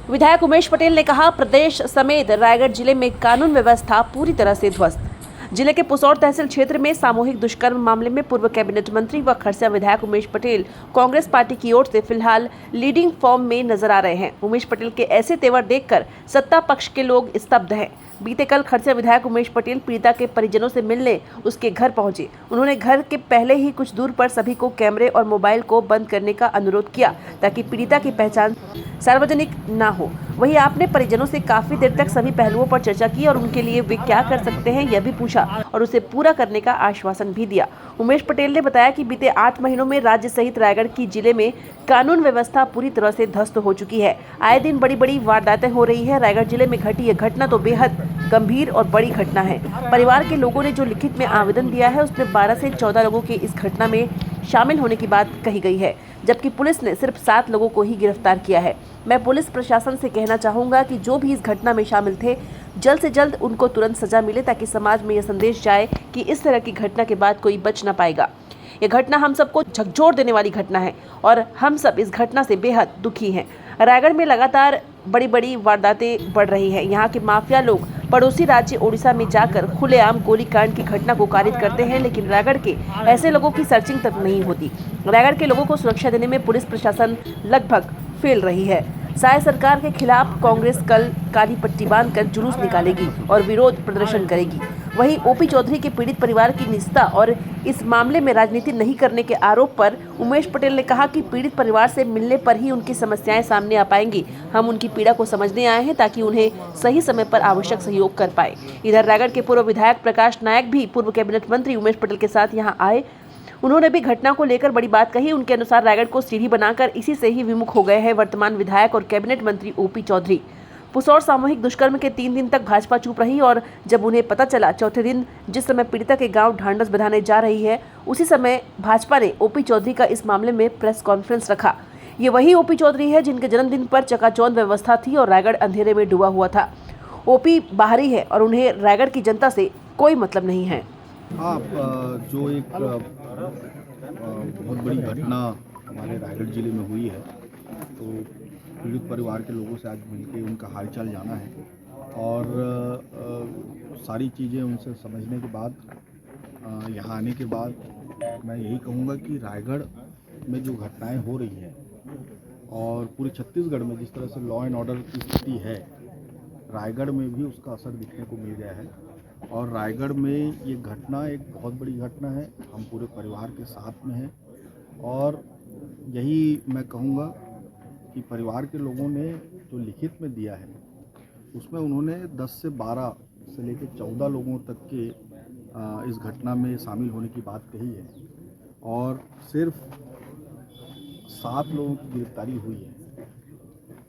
विधायक उमेश पटेल ने कहा, प्रदेश समेत रायगढ़ जिले में कानून व्यवस्था पूरी तरह से ध्वस्त। जिले के पुसौर तहसील क्षेत्र में सामूहिक दुष्कर्म मामले में पूर्व कैबिनेट मंत्री व खरसिया विधायक उमेश पटेल कांग्रेस पार्टी की ओर से फिलहाल लीडिंग फॉर्म में नजर आ रहे हैं। उमेश पटेल के ऐसे तेवर देखकर सत्ता पक्ष के लोग स्तब्ध हैं। बीते कल खरसिया विधायक उमेश पटेल पीड़िता के परिजनों से मिलने उसके घर पहुंचे। उन्होंने घर के पहले ही कुछ दूर पर सभी को कैमरे और मोबाइल को बंद करने का अनुरोध किया ताकि पीड़िता की पहचान सार्वजनिक न हो। वहीं आपने परिजनों से काफी देर तक सभी पहलुओं पर चर्चा की और उनके लिए वे क्या कर सकते हैं यह भी पूछा और उसे पूरा करने का आश्वासन भी दिया। उमेश पटेल ने बताया कि बीते 8 महीनों में राज्य सहित रायगढ़ की जिले में कानून व्यवस्था पूरी तरह से ध्वस्त हो चुकी है। आए दिन बड़ी बड़ी वारदातें हो रही है। रायगढ़ जिले में घटी यह घटना तो बेहद गंभीर और बड़ी घटना है। परिवार के लोगों ने जो लिखित में आवेदन दिया है उसमें 12 से 14 लोगों के इस घटना में शामिल होने की बात कही गई है, जबकि पुलिस ने सिर्फ 7 लोगों को ही गिरफ्तार किया है। मैं पुलिस प्रशासन से कहना चाहूंगा कि जो भी इस घटना में शामिल थे जल्द से जल्द उनको तुरंत सजा मिले ताकि समाज में यह संदेश जाए कि इस तरह की घटना के बाद कोई बच न पाएगा। यह घटना हम सबको झकझोर देने वाली घटना है और हम सब इस घटना से बेहद दुखी हैं। रायगढ़ में लगातार बड़ी बड़ी वारदातें बढ़ रही हैं। यहाँ के माफिया लोग पड़ोसी राज्य ओडिशा में जाकर खुलेआम गोलीकांड की घटना को कारित करते हैं, लेकिन रायगढ़ के ऐसे लोगों की सर्चिंग तक नहीं होती। रायगढ़ के लोगों को सुरक्षा देने में पुलिस प्रशासन लगभग फेल रही है। साय सरकार के खिलाफ कांग्रेस कल काली पट्टी बांधकर जुलूस निकालेगी और विरोध प्रदर्शन करेगी। वहीं ओपी चौधरी के पीड़ित परिवार की निजता और इस मामले में राजनीति नहीं करने के आरोप पर उमेश पटेल ने कहा कि पीड़ित परिवार से मिलने पर ही उनकी समस्याएं सामने आ पाएंगी। हम उनकी पीड़ा को समझने आए हैं ताकि उन्हें सही समय पर आवश्यक सहयोग कर पाए। इधर रायगढ़ के पूर्व विधायक प्रकाश नायक भी पूर्व कैबिनेट मंत्री उमेश पटेल के साथ यहाँ आए। उन्होंने भी घटना को लेकर बड़ी बात कही। उनके अनुसार रायगढ़ को सीढ़ी बनाकर इसी से ही विमुख हो गए हैं वर्तमान विधायक और कैबिनेट मंत्री ओपी चौधरी। पुसौर सामूहिक दुष्कर्म के 3 दिन तक भाजपा चुप रही और जब उन्हें पता चला चौथे दिन जिस समय पीड़िता के गांव ढांढस बंधाने जा रही है उसी समय भाजपा ने ओपी चौधरी का इस मामले में प्रेस कॉन्फ्रेंस रखा। ये वही ओपी चौधरी है जिनके जन्मदिन पर चकाचौंध व्यवस्था थी और रायगढ़ अंधेरे में डूबा हुआ था। ओपी बाहरी है और उन्हें रायगढ़ की जनता से कोई मतलब नहीं है। जो एक बहुत बड़ी घटना हमारे रायगढ़ जिले में हुई है, तो पीड़ित परिवार के लोगों से आज मिलके उनका हालचाल जाना है और सारी चीज़ें उनसे समझने के बाद यहाँ आने के बाद मैं यही कहूँगा कि रायगढ़ में जो घटनाएं हो रही हैं और पूरे छत्तीसगढ़ में जिस तरह से लॉ एंड ऑर्डर की स्थिति है, रायगढ़ में भी उसका असर दिखने को मिल गया है। और रायगढ़ में ये घटना एक बहुत बड़ी घटना है। हम पूरे परिवार के साथ में हैं और यही मैं कहूँगा कि परिवार के लोगों ने जो लिखित में दिया है उसमें उन्होंने 10 से 12 से लेकर 14 लोगों तक के इस घटना में शामिल होने की बात कही है और सिर्फ 7 लोगों की गिरफ्तारी हुई है।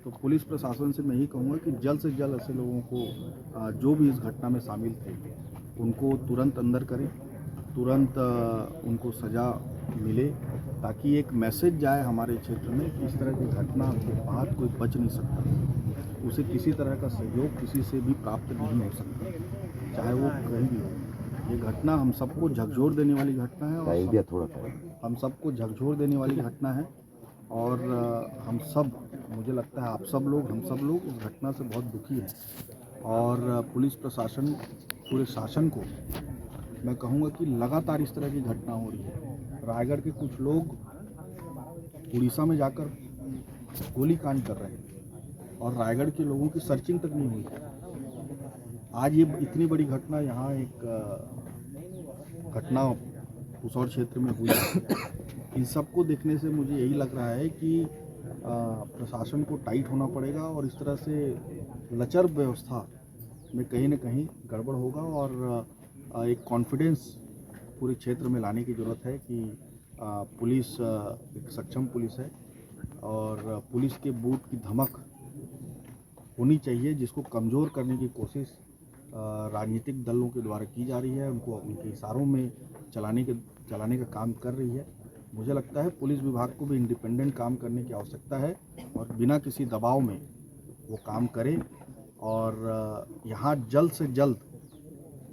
तो पुलिस प्रशासन से मैं यही कहूँगा कि जल्द से जल्द ऐसे लोगों को जो भी इस घटना में शामिल थे उनको तुरंत अंदर करें, तुरंत उनको सज़ा मिले ताकि एक मैसेज जाए हमारे क्षेत्र में कि इस तरह की घटना के बाद कोई बच नहीं सकता, उसे किसी तरह का सहयोग किसी से भी प्राप्त नहीं हो सकता, चाहे वो कहीं भी हो। ये घटना हम सबको झकझोर देने वाली घटना है और हम सबको झकझोर देने वाली घटना है और हम सब, मुझे लगता है आप सब लोग, हम सब लोग इस घटना से बहुत दुखी हैं और पुलिस प्रशासन, पूरे शासन को मैं कहूँगा कि लगातार इस तरह की घटना हो रही है। रायगढ़ के कुछ लोग उड़ीसा में जाकर गोलीकांड कर रहे हैं और रायगढ़ के लोगों की सर्चिंग तक नहीं हुई है। आज ये इतनी बड़ी घटना यहाँ एक घटना पुसौर क्षेत्र में हुई है। इन सबको देखने से मुझे यही लग रहा है कि प्रशासन को टाइट होना पड़ेगा और इस तरह से लचर व्यवस्था में कहीं न कहीं गड़बड़ होगा और एक कॉन्फिडेंस पूरे क्षेत्र में लाने की ज़रूरत है कि पुलिस एक सक्षम पुलिस है और पुलिस के बूट की धमक होनी चाहिए, जिसको कमज़ोर करने की कोशिश राजनीतिक दलों के द्वारा की जा रही है, उनको उनके इशारों में चलाने का काम कर रही है। मुझे लगता है पुलिस विभाग को भी इंडिपेंडेंट काम करने की आवश्यकता है और बिना किसी दबाव में वो काम करे और यहाँ जल्द से जल्द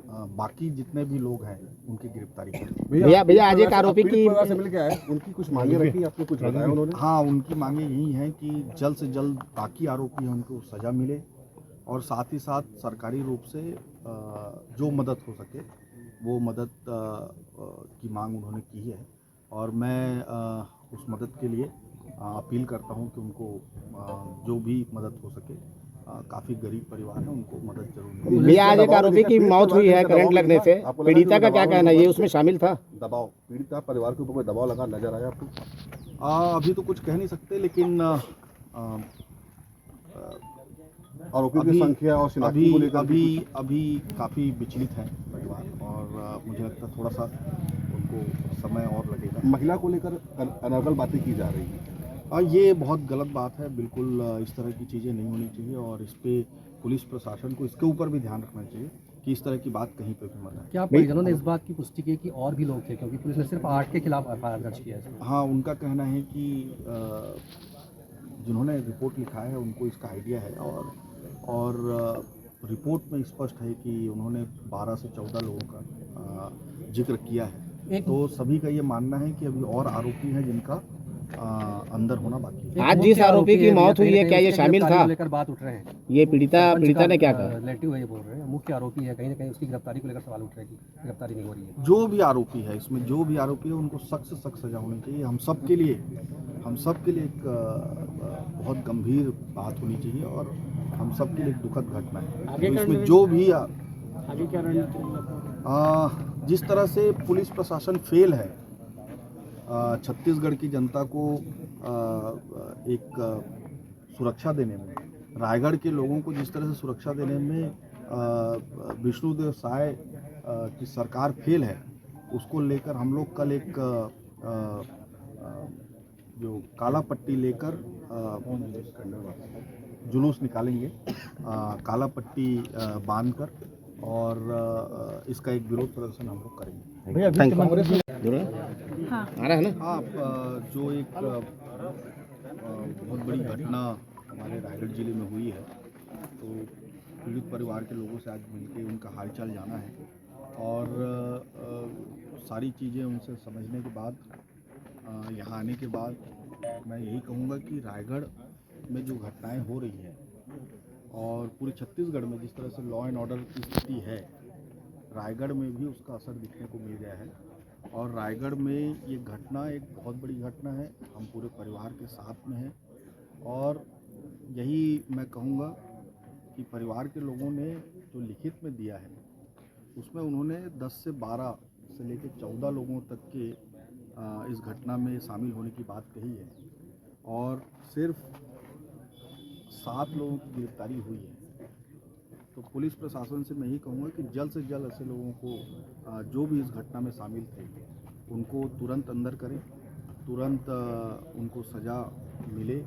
बाकी जितने भी लोग हैं उनकी गिरफ्तारी करें। भैया आज एक आरोपी की परिवार से मिल के आए, उनकी कुछ मांगे रखी, आपने कुछ बताया उन्होंने? हाँ, उनकी मांगे यही हैं कि जल्द से जल्द बाकी आरोपी हैं उनको सज़ा मिले और साथ ही साथ सरकारी रूप से जो मदद हो सके वो मदद की मांग उन्होंने की है और मैं उस मदद के लिए अपील करता हूं कि उनको जो भी मदद हो सके, काफ़ी गरीब परिवार है उनको मदद जरूर मिले। भैया आज एक आरोपी की मौत हुई है करंट लगने से, पीड़िता का क्या कहना है, ये उसमें शामिल था? दबाव, पीड़िता परिवार के ऊपर कोई दबाव लगा नजर आया आपको? अभी तो कुछ कह नहीं सकते, लेकिन आरोपियों की संख्या और शिनाख्ती को लेकर अभी काफ़ी विचलित है परिवार और मुझे लगता है थोड़ा सा उनको समय और लगेगा। महिला को लेकर अनर्गल बातें की जा रही हैं। ये बहुत गलत बात है, बिल्कुल इस तरह की चीज़ें नहीं होनी चाहिए और इस पे पुलिस प्रशासन को इसके ऊपर भी ध्यान रखना चाहिए कि इस तरह की बात कहीं पे भी मत आए। क्या परिजनों ने इस बात की पुष्टि की कि और भी लोग थे, क्योंकि पुलिस ने सिर्फ 8 के खिलाफ एफआईआर दर्ज किया है? हाँ, उनका कहना है कि जिन्होंने रिपोर्ट लिखा है उनको इसका आइडिया है और रिपोर्ट में स्पष्ट है कि उन्होंने 12 से 14 लोगों का जिक्र किया है। तो सभी का ये मानना है कि अभी और आरोपी हैं जिनका अंदर होना बाकी है। आज जिस आरोपी की मौत हुई है क्या ये शामिल था? लेकर बात उठ रहे हैं, ये पीड़िता ने क्या कहा? रिलेटिव है ये बोल रहे हैं, मुख्य आरोपी है, कहीं ना कहीं उसकी गिरफ्तारी को लेकर सवाल उठ रहे हैं कि गिरफ्तारी नहीं हो रही है। जो भी आरोपी है, इसमें जो भी आरोपी है उनको सख्त से सख्त सजा होनी चाहिए। हम सब के लिए एक बहुत गंभीर बात होनी चाहिए और हम सब के लिए एक दुखद घटना है। तो इसमें जो भी आगे क्या रणनीति, जिस तरह से पुलिस प्रशासन फेल है छत्तीसगढ़ की जनता को एक सुरक्षा देने में, रायगढ़ के लोगों को जिस तरह से सुरक्षा देने में विष्णुदेव साय की सरकार फेल है, उसको लेकर हम लोग कल एक जो काला पट्टी लेकर जुलूस निकालेंगे, काला पट्टी बांधकर और इसका एक विरोध प्रदर्शन हम लोग करेंगे। हाँ आ रहा है ना? हाँ, जो एक बहुत बड़ी घटना हमारे रायगढ़ जिले में हुई है, तो पीड़ित परिवार के लोगों से आज मिलके उनका हालचाल जाना है और सारी चीज़ें उनसे समझने के बाद, यहाँ आने के बाद मैं यही कहूँगा कि रायगढ़ में जो घटनाएं हो रही हैं और पूरे छत्तीसगढ़ में जिस तरह से लॉ एंड ऑर्डर की स्थिति है, रायगढ़ में भी उसका असर दिखने को मिल गया है और रायगढ़ में ये घटना एक बहुत बड़ी घटना है। हम पूरे परिवार के साथ में हैं और यही मैं कहूँगा कि परिवार के लोगों ने जो लिखित में दिया है उसमें उन्होंने 10 से 12 से लेकर 14 लोगों तक के इस घटना में शामिल होने की बात कही है और सिर्फ 7 लोगों की गिरफ्तारी हुई है। तो पुलिस प्रशासन से मैं यही कहूँगा कि जल्द से जल्द ऐसे लोगों को जो भी इस घटना में शामिल थे उनको तुरंत अंदर करें, तुरंत उनको सज़ा मिले,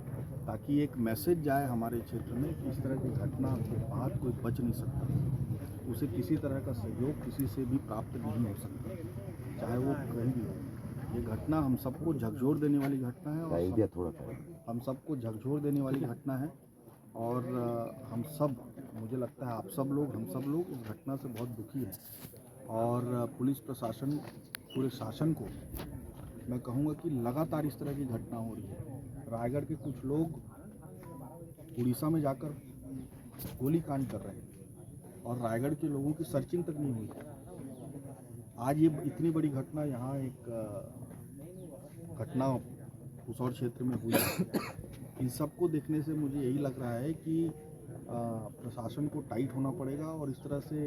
ताकि एक मैसेज जाए हमारे क्षेत्र में कि इस तरह की घटना के बाद कोई बच नहीं सकता, उसे किसी तरह का सहयोग किसी से भी प्राप्त नहीं हो सकता, चाहे वो कहीं भी हो। ये घटना हम सबको झकझोर देने वाली घटना है और हम सबको झकझोर देने वाली घटना है और हम सब, मुझे लगता है आप सब लोग, हम सब लोग इस घटना से बहुत दुखी हैं और पुलिस प्रशासन, पूरे शासन को मैं कहूँगा कि लगातार इस तरह की घटना हो रही है। रायगढ़ के कुछ लोग उड़ीसा में जाकर गोली कांड कर रहे हैं और रायगढ़ के लोगों की सर्चिंग तक नहीं हुई। आज ये इतनी बड़ी घटना यहाँ एक घटना पुसौर क्षेत्र में हुई है। इन सबको देखने से मुझे यही लग रहा है कि प्रशासन को टाइट होना पड़ेगा और इस तरह से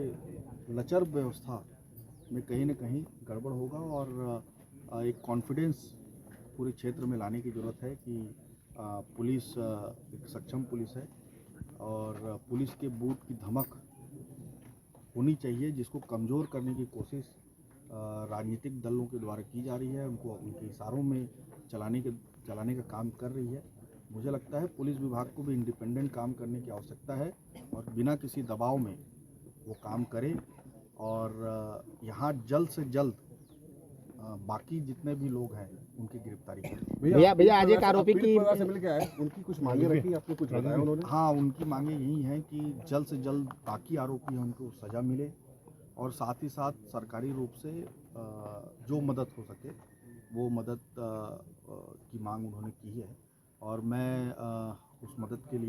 लचर व्यवस्था में कहीं न कहीं गड़बड़ होगा और एक कॉन्फिडेंस पूरे क्षेत्र में लाने की ज़रूरत है कि पुलिस एक सक्षम पुलिस है और पुलिस के बूथ की धमक होनी चाहिए, जिसको कमज़ोर करने की कोशिश राजनीतिक दलों के द्वारा की जा रही है, उनको उनके इशारों में चलाने का काम कर रही है। मुझे लगता है पुलिस विभाग को भी इंडिपेंडेंट काम करने की आवश्यकता है और बिना किसी दबाव में वो काम करे और यहाँ जल्द से जल्द बाकी जितने भी लोग हैं उनकी गिरफ्तारी करें। भैया आज एक आरोपी की परिवार से मिल के आए, उनकी कुछ मांगे रखी, आपने कुछ बताया उन्होंने? हाँ, उनकी मांगे यही हैं कि जल्द से जल्द बाकी आरोपी हैं उनको सज़ा मिले और साथ ही साथ सरकारी रूप से जो मदद हो सके वो मदद की मांग उन्होंने की है और मैं उस मदद के लिए